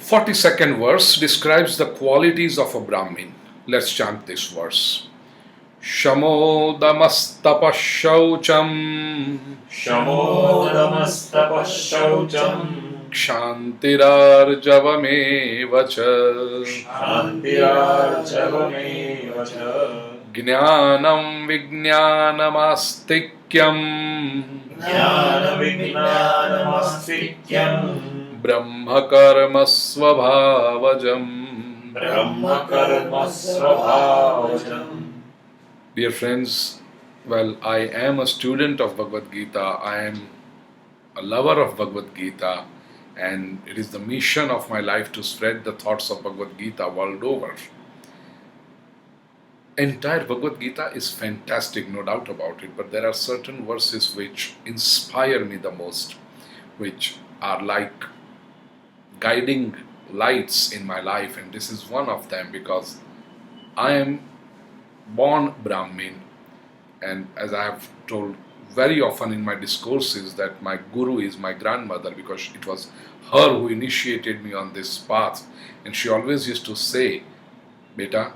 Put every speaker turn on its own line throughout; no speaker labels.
42nd verse describes the qualities of a Brahmin. Let's chant this verse. Shamodamastapashaucham
Shamodamastapashaucham
Kshantirarjavamevacha
Antirarjavamevacha
Jnanam vijnanamastikyam
Jnana-vijnanamastikyam
Brahmakarma svabhavajam.
Brahmakarma-svabhavajam.
Dear friends, well, I am a student of Bhagavad Gita. I am a lover of Bhagavad Gita, and it is the mission of my life to spread the thoughts of Bhagavad Gita world over. Entire Bhagavad Gita is fantastic, no doubt about it, but there are certain verses which inspire me the most, which are like guiding lights in my life, and this is one of them because I am born Brahmin, and as I have told very often in my discourses that my guru is my grandmother because it was her who initiated me on this path, and she always used to say, Beta,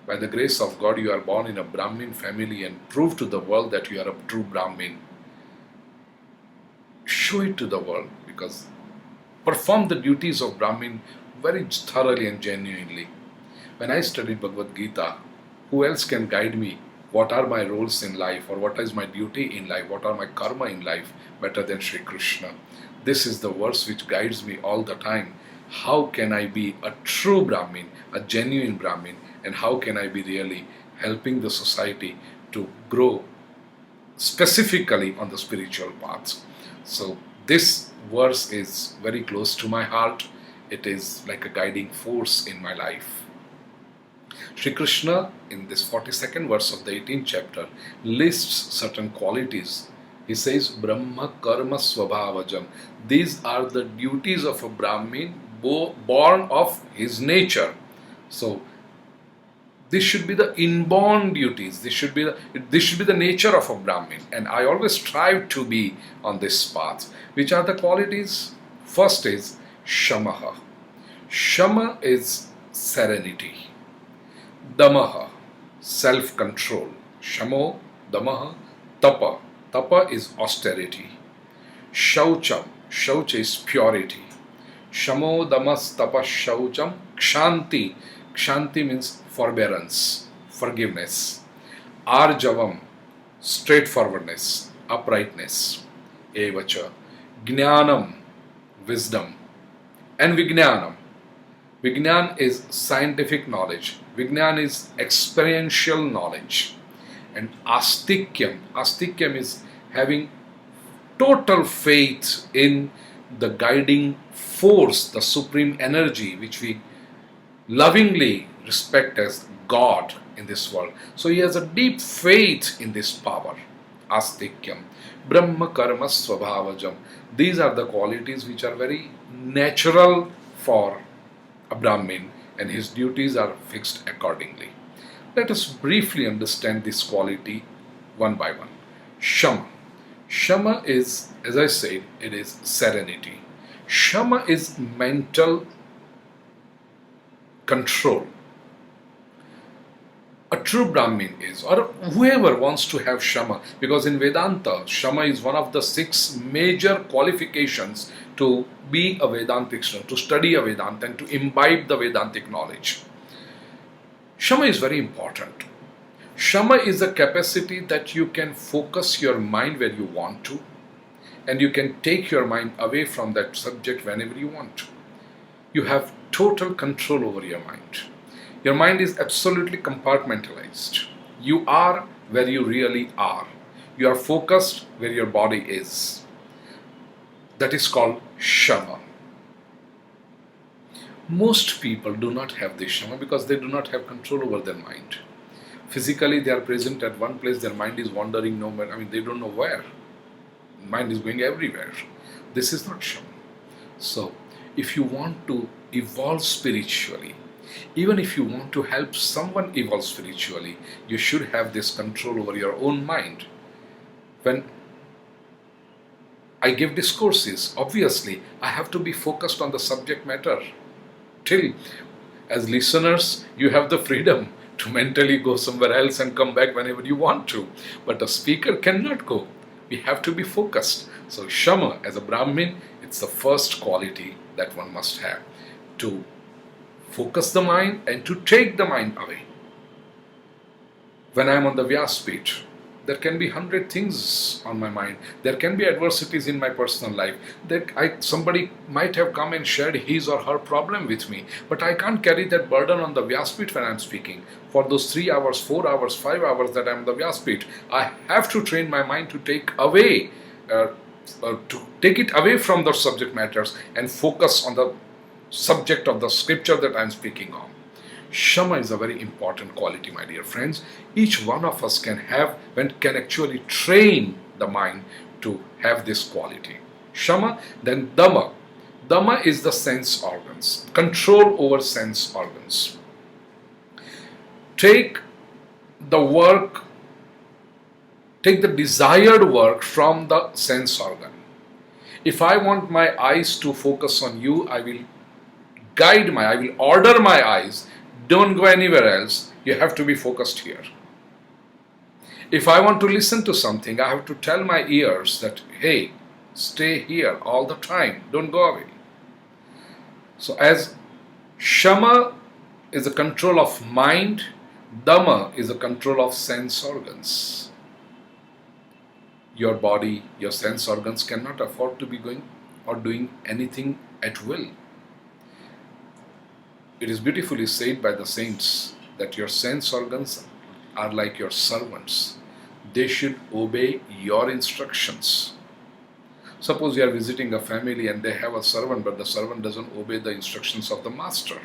by the grace of God you are born in a Brahmin family and prove to the world that you are a true Brahmin. Show it to the world because perform the duties of Brahmin very thoroughly and genuinely. When I studied Bhagavad Gita, who else can guide me? What are my roles in life, or what is my duty in life? What are my karma in life better than Sri Krishna? This is the verse which guides me all the time. How can I be a true Brahmin, a genuine Brahmin, and how can I be really helping the society to grow specifically on the spiritual paths? So this verse is very close to my heart. It is like a guiding force in my life. Sri Krishna, in this 42nd verse of the 18th chapter, lists certain qualities. He says, Brahma Karma Swabhavajam. These are the duties of a Brahmin born of his nature. So, this should be the inborn duties. This should be the nature of a Brahmin. And I always strive to be on this path. Which are the qualities? First is Shamaha. Shama is serenity. Damaha, self-control. Shamo, Damaha, Tapa. Tapa is austerity. Shaucham, Shaucha is purity. Shamo, Damas, Tapa, Shaucham, Kshanti. Kshanti means forbearance, forgiveness. Arjavam, straightforwardness, uprightness. Evacha, Jnanam, wisdom. And Vijnanam. Vijnan is scientific knowledge. Vijnan is experiential knowledge. And Astikyam. Astikyam is having total faith in the guiding force, the supreme energy, which we lovingly respect as God in this world. So he has a deep faith in this power. Astikyam. Brahma Karma Swabhavajam. These are the qualities which are very natural for a Brahmin, and his duties are fixed accordingly. Let us briefly understand this quality one by one. Shama. Shama is, as I said, it is serenity. Shama is mental control. A true Brahmin is, or whoever wants to have Shama, because in Vedanta, Shama is one of the 6 major qualifications to be a Vedantic student, to study a Vedanta and to imbibe the Vedantic knowledge. Shama is very important. Shama is a capacity that you can focus your mind where you want to, and you can take your mind away from that subject whenever you want to. You have total control over your mind. Your mind is absolutely compartmentalized. You are where you really are. You are focused where your body is. That is called Shama. Most people do not have this Shama because they do not have control over their mind. Physically, they are present at one place, their mind is wandering nowhere. They don't know where. Mind is going everywhere. This is not Shama. So, if you want to evolve spiritually, even if you want to help someone evolve spiritually, you should have this control over your own mind. When I give discourses, obviously, I have to be focused on the subject matter. Till, as listeners, you have the freedom to mentally go somewhere else and come back whenever you want to. But a speaker cannot go. We have to be focused. So Shama, as a Brahmin, it's the first quality that one must have, to focus the mind and to take the mind away. When I am on the Vyaspeeth, there can be 100 things on my mind. There can be adversities in my personal life. Somebody might have come and shared his or her problem with me, but I can't carry that burden on the Vyaspeeth when I'm speaking. For those 3 hours, 4 hours, 5 hours that I'm on the Vyaspeeth, I have to train my mind to take it away from the subject matters and focus on the subject of the scripture that I'm speaking on. Shama is a very important quality, my dear friends. Each one of us can actually train the mind to have this quality. Shama, then Dhamma. Dhamma is the sense organs, control over sense organs. Take the desired work from the sense organ. If I want my eyes to focus on you, I will order my eyes. Don't go anywhere else. You have to be focused here. If I want to listen to something, I have to tell my ears that, hey, stay here all the time. Don't go away. So as Shama is a control of mind, Dhamma is a control of sense organs. Your body, your sense organs cannot afford to be going or doing anything at will. It is beautifully said by the saints that your sense organs are like your servants. They should obey your instructions. Suppose you are visiting a family and they have a servant, but the servant doesn't obey the instructions of the master.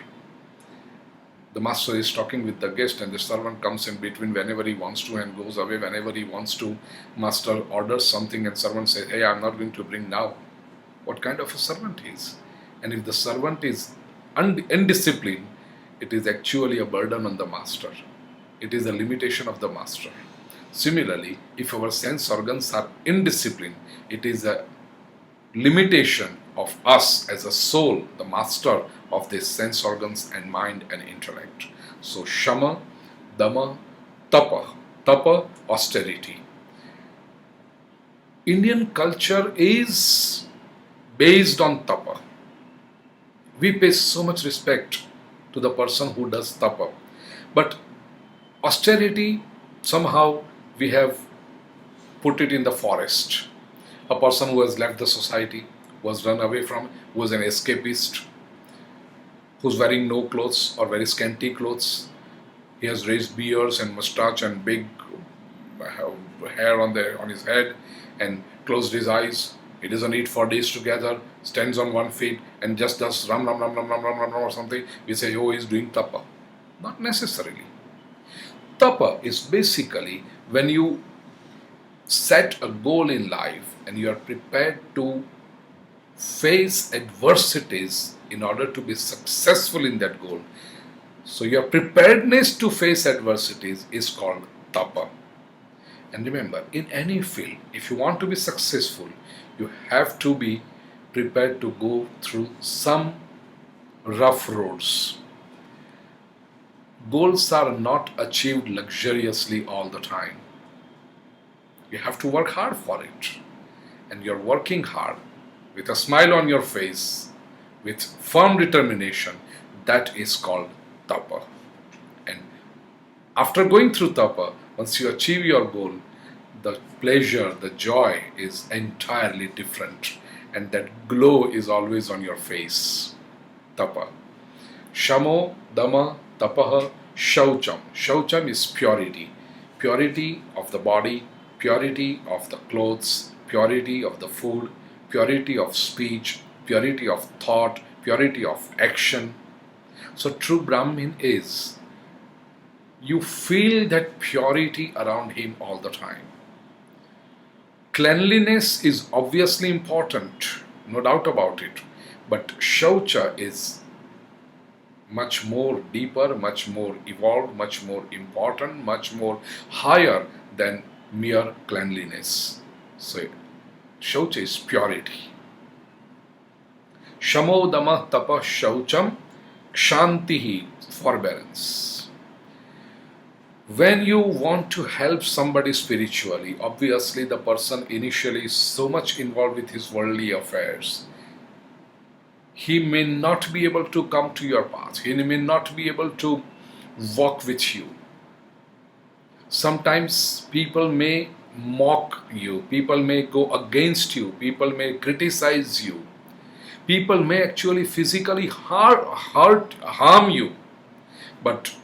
The master is talking with the guest and the servant comes in between whenever he wants to and goes away whenever he wants to. Master orders something and servant says, hey, I'm not going to bring now. What kind of a servant he is? And if the servant is undisciplined, it is actually a burden on the master. It is a limitation of the master. Similarly, if our sense organs are indisciplined, it is a limitation of us as a soul, the master of these sense organs and mind and intellect. So Shama, Dhamma, Tapa. Tapa, austerity. Indian culture is based on Tapa. We pay so much respect to the person who does tapa. But austerity, somehow we have put it in the forest. A person who has left the society, who has run away from, who is an escapist, who's wearing no clothes or very scanty clothes. He has raised beards and mustache and big hair on his head and closed his eyes. He doesn't eat for days together, stands on one feet and just does ram or something. We say, oh, he's doing tapa. Not necessarily. Tapa is basically when you set a goal in life and you are prepared to face adversities in order to be successful in that goal. So your preparedness to face adversities is called tapa. And remember, in any field, if you want to be successful, you have to be prepared to go through some rough roads. Goals are not achieved luxuriously all the time. You have to work hard for it. And you're working hard with a smile on your face, with firm determination. That is called tapa. And after going through tapa, once you achieve your goal, the pleasure, the joy is entirely different. And that glow is always on your face. Tapa. Shamo, Dhamma, Tapaha, Shaucham. Shaucham is purity. Purity of the body, purity of the clothes, purity of the food, purity of speech, purity of thought, purity of action. So true Brahmin is, you feel that purity around him all the time. Cleanliness is obviously important, no doubt about it, but Shaucha is much more deeper, much more evolved, much more important, much more higher than mere cleanliness. So Shaucha is purity. Shamo Dhamma Tapa Shaucham, Kshantihi, forbearance. When you want to help somebody spiritually, obviously the person initially is so much involved with his worldly affairs. He may not be able to come to your path. He may not be able to walk with you. Sometimes people may mock you, people may go against you, people may criticize you, people may actually physically harm you. But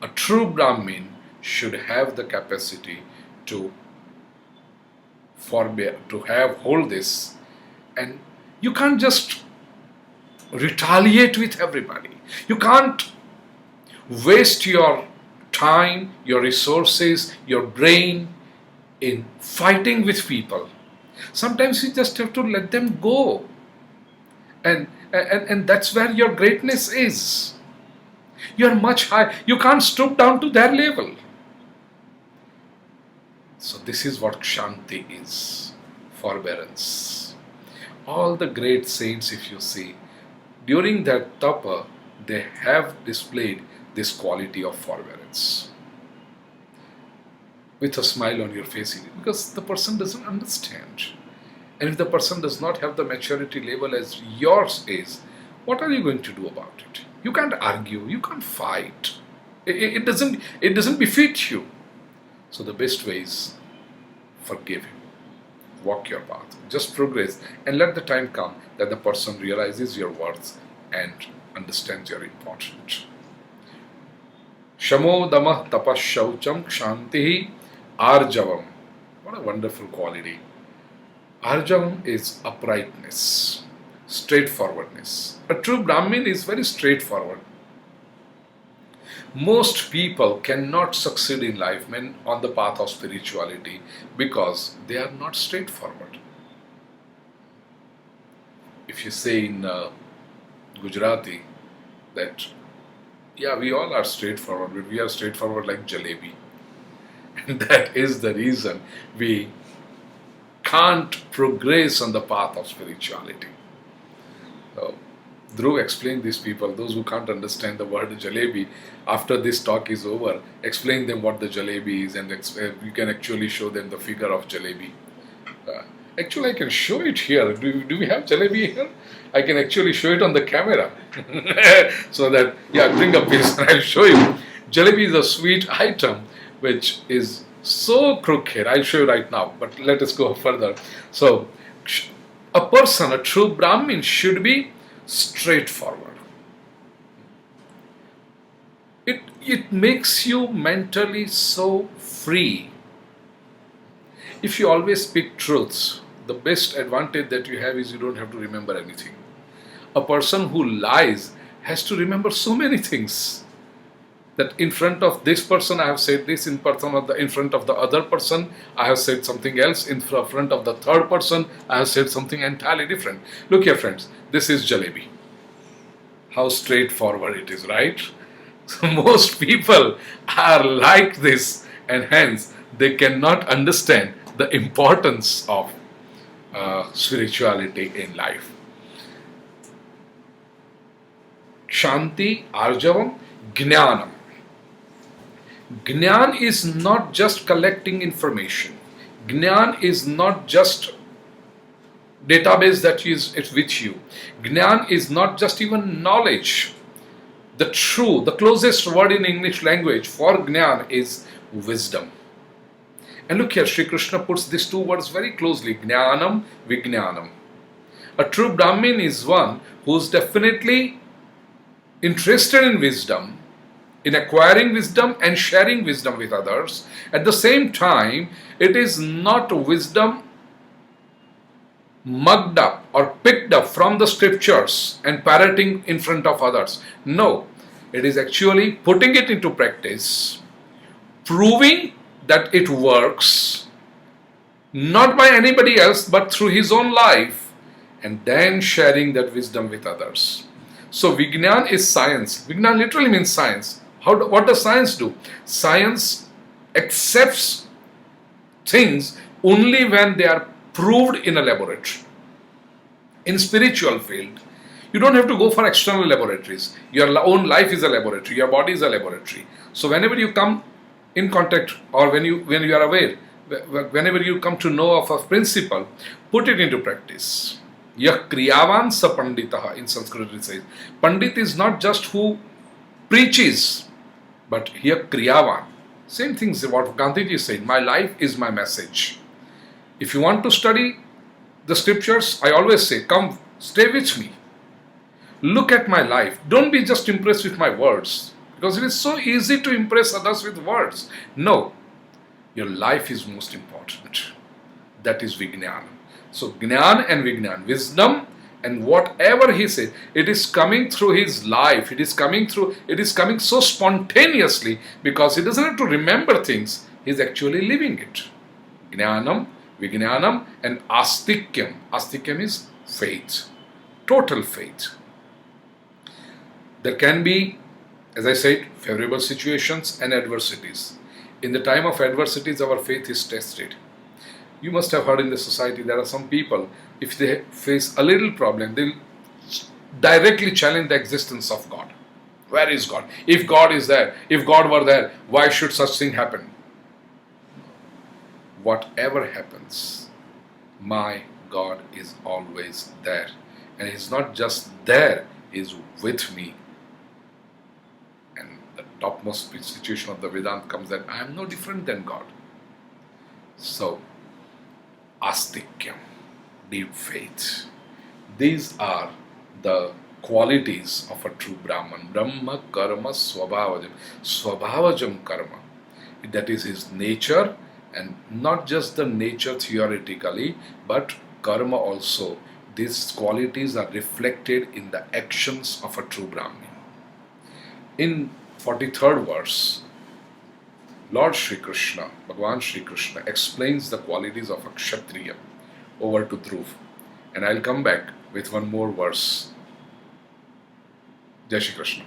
a true Brahmin should have the capacity to forbear, to hold this, and you can't just retaliate with everybody. You can't waste your time, your resources, your brain in fighting with people. Sometimes you just have to let them go. And that's where your greatness is. You're much high. You can't stoop down to their level. So this is what Kshanti is. Forbearance. All the great saints, if you see, during that tapa, they have displayed this quality of forbearance. With a smile on your face, because the person doesn't understand. And if the person does not have the maturity level as yours is, what are you going to do about it? You can't argue, you can't fight. It doesn't befit you. So the best way is forgive him. Walk your path. Just progress and let the time come that the person realizes your worth and understands your importance. Shamo damah tapas shaucham kshantihi arjavam. What a wonderful quality. Arjavam is uprightness, straightforwardness. A true Brahmin is very straightforward. Most people cannot succeed in life on the path of spirituality because they are not straightforward. If you say in Gujarati that, yeah, we all are straightforward, but we are straightforward like jalebi. And that is the reason we can't progress on the path of spirituality. So, Dhruv explain these people, those who can't understand the word jalebi, after this talk is over, explain them what the jalebi is, and you can actually show them the figure of jalebi. Actually, I can show it here. Do we have jalebi here? I can actually show it on the camera. So that, yeah, bring a piece and I'll show you. Jalebi is a sweet item which is so crooked. I'll show you right now, but let us go further. So, a person, a true Brahmin, should be straightforward. It makes you mentally so free. If you always speak truths, the best advantage that you have is you don't have to remember anything. A person who lies has to remember so many things. That in front of this person I have said this, in front of the other person I have said something else, in front of the third person I have said something entirely different. Look here friends, this is jalebi. How straightforward it is, right? So most people are like this, and hence they cannot understand the importance of spirituality in life. Shanti, Arjavam, Jnanam. Gnan is not just collecting information. Gnan is not just database that is with you. Gnan is not just even knowledge. The closest word in English language for Gnan is wisdom. And look here, Sri Krishna puts these two words very closely, Jnanam, Vijnanam. A true Brahmin is one who is definitely interested in wisdom, in acquiring wisdom and sharing wisdom with others. At the same time, it is not wisdom mugged up or picked up from the scriptures and parroting in front of others. No, it is actually putting it into practice, proving that it works, not by anybody else but through his own life, and then sharing that wisdom with others. So Vijnan is science. Vijnan literally means science. What does science do? Science accepts things only when they are proved in a laboratory. In spiritual field, You don't have to go for external laboratories. Your own life is a laboratory. Your body is a laboratory. So whenever you come in contact, or when you are aware, whenever you come to know of a principle, put it into practice. Yah kriyavan sa panditaha, in Sanskrit it says. Pandit is not just who preaches, but here kriyavan. Same things what Gandhiji said, my life is my message. If you want to study the scriptures, I always say, come, stay with me. Look at my life. Don't be just impressed with my words, because it is so easy to impress others with words. No, your life is most important. That is Vijnana. So Jnana and Vijnana, wisdom and whatever he said, it is coming through his life. It is coming so spontaneously, because he doesn't have to remember things. He is actually living it. Jnanam, Vijnanam and Astikyam. Astikyam is faith. Total faith. There can be, as I said, favorable situations and adversities. In the time of adversities, our faith is tested. You must have heard in the society, there are some people, if they face a little problem, they'll directly challenge the existence of God. Where is God? If God is there, if God were there, why should such thing happen? Whatever happens, my God is always there. And He's not just there, He's with me. And the topmost situation of the Vedanta comes that I am no different than God. So, Astikyam, deep faith. These are the qualities of a true Brahman. Brahma karma swabhavajam. Swabhavajam karma. That is his nature, and not just the nature theoretically, but karma also. These qualities are reflected in the actions of a true Brahmin. In 43rd verse, Lord Shri Krishna, Bhagavan Shri Krishna, explains the qualities of a Kshatriya. Over to Dhruv. And I'll come back with one more verse. Jai Shri Krishna.